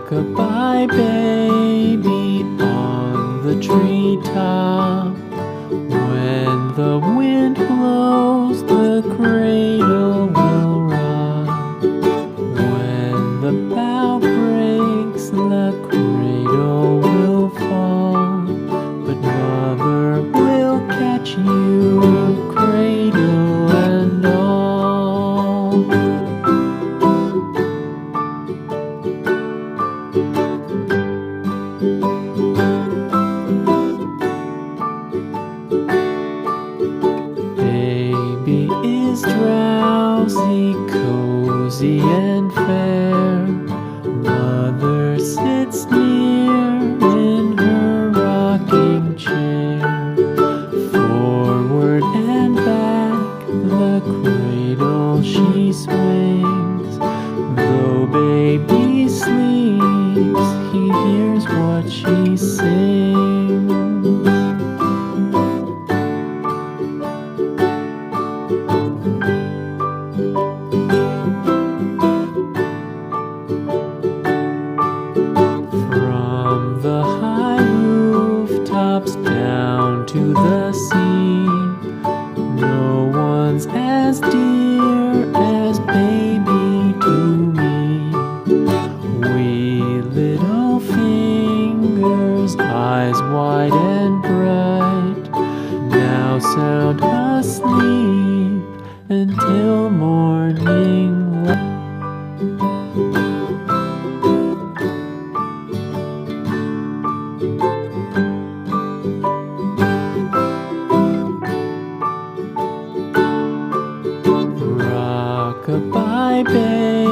Rock-a-bye baby on the treetop. When the wind blows, the cradle will rock. When the bough breaks, the cradle will fall. But mother will catch you, cradle and all. Baby is drowsy, cozy and fair. Mother sits near in her rocking chair. Forward and back the cradle she swings. Though baby sleeps, he hears what she sings. From the high rooftops down to the sea, no one's as dear as baby to me. Wee little fingers, eyes wide and bright, now sound asleep until morning light. Rock-a-bye baby